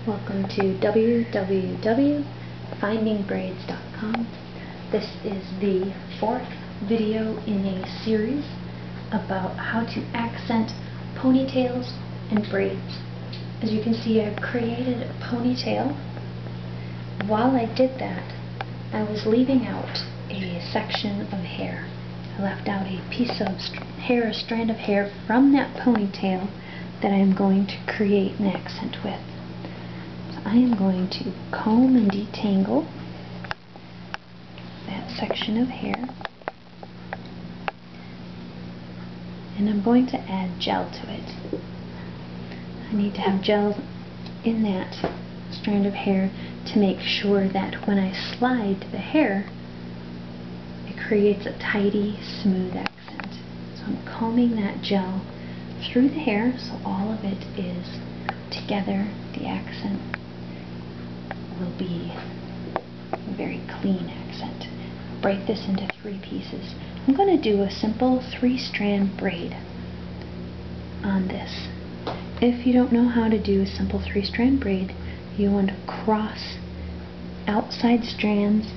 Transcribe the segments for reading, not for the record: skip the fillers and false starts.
Welcome to www.findingbraids.com. This is the fourth video in a series about how to accent ponytails and braids. As you can see, I've created a ponytail. While I did that, I was leaving out a section of hair. I left out a piece of hair, a strand of hair from that ponytail that I am going to create an accent with. I am going to comb and detangle that section of hair, and I'm going to add gel to it. I need to have gel in that strand of hair to make sure that when I slide the hair, it creates a tidy, smooth accent. So I'm combing that gel through the hair so all of it is together. The accent will be a very clean accent. Break this into 3 pieces. I'm going to do a simple 3-strand braid on this. If you don't know how to do a simple 3-strand braid, you want to cross outside strands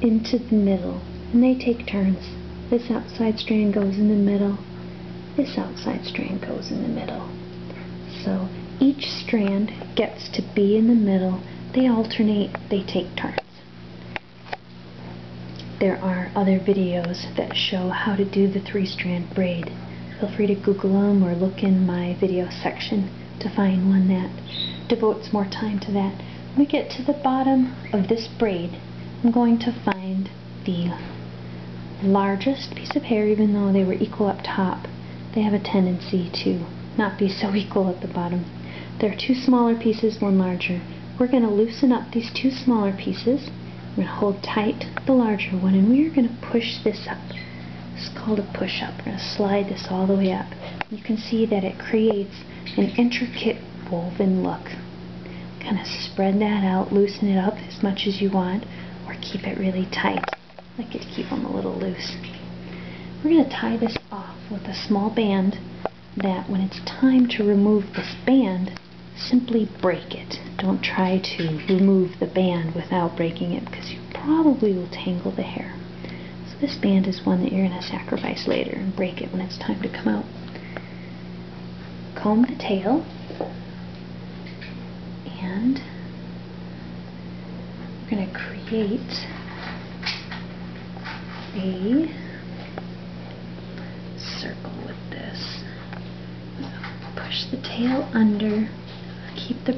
into the middle, and they take turns. This outside strand goes in the middle, this outside strand goes in the middle. So each strand gets to be in the middle. They alternate, they take turns. There are other videos that show how to do the 3-strand braid. Feel free to Google them or look in my video section to find one that devotes more time to that. When we get to the bottom of this braid, I'm going to find the largest piece of hair. Even though they were equal up top, they have a tendency to not be so equal at the bottom. There are 2 smaller pieces, 1 larger. We're going to loosen up these 2 smaller pieces. We're going to hold tight the larger one, and we are going to push this up. It's called a push-up. We're going to slide this all the way up. You can see that it creates an intricate woven look. Kind of spread that out, loosen it up as much as you want, or keep it really tight. I like it to keep them a little loose. We're going to tie this off with a small band that when it's time to remove this band, simply break it. Don't try to remove the band without breaking it, because you probably will tangle the hair. So this band is one that you're going to sacrifice later and break it when it's time to come out. Comb the tail, and we're going to create a circle with this. Push the tail under. Keep the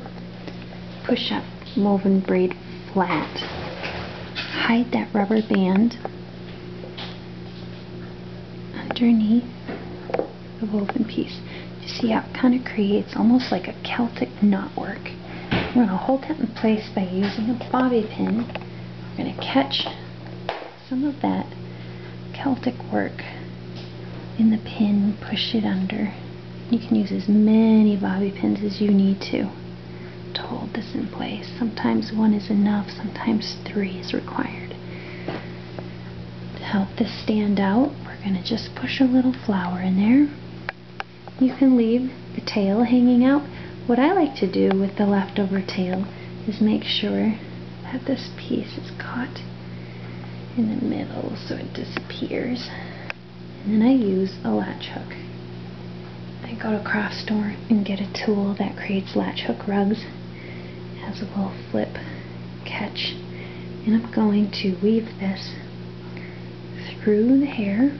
push-up woven braid flat. Hide that rubber band underneath the woven piece. You see how it kind of creates almost like a Celtic knotwork. We're going to hold that in place by using a bobby pin. We're going to catch some of that Celtic work in the pin, push it under. You can use as many bobby pins as you need to hold this in place. Sometimes 1 is enough, sometimes 3 is required. To help this stand out, we're going to just push a little flower in there. You can leave the tail hanging out. What I like to do with the leftover tail is make sure that this piece is caught in the middle so it disappears. And then I use a latch hook. I go to Craft Store and get a tool that creates latch hook rugs. It has a little flip catch, and I'm going to weave this through the hair,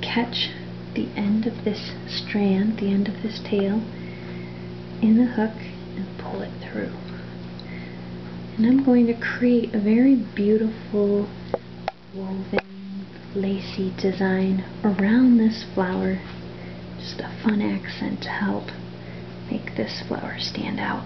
catch the end of this strand, the end of this tail, in the hook and pull it through. And I'm going to create a very beautiful woven lacy design around this flower. Just a fun accent to help make this flower stand out.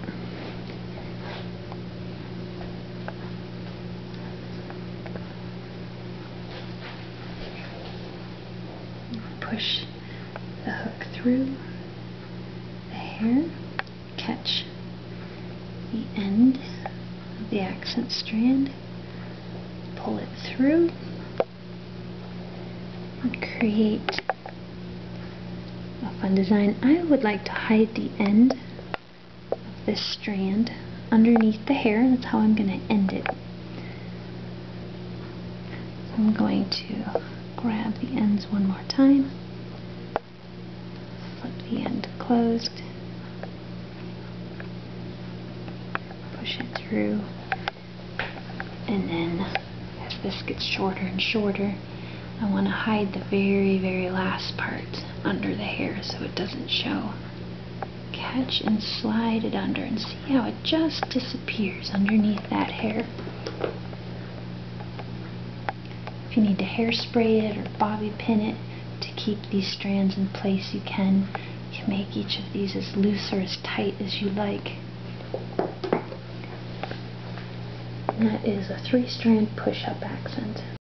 Push the hook through the hair, catch the end of the accent strand, pull it through, and create a fun design. I would like to hide the end of this strand underneath the hair. That's how I'm going to end it. So I'm going to grab the ends one more time, flip the end closed, push it through, and then as this gets shorter and shorter, I want to hide the very, very last part under the hair so it doesn't show. Catch and slide it under and see how it just disappears underneath that hair. If you need to hairspray it or bobby pin it to keep these strands in place, you can. You can make each of these as loose or as tight as you like. And that is a 3-strand push-up accent.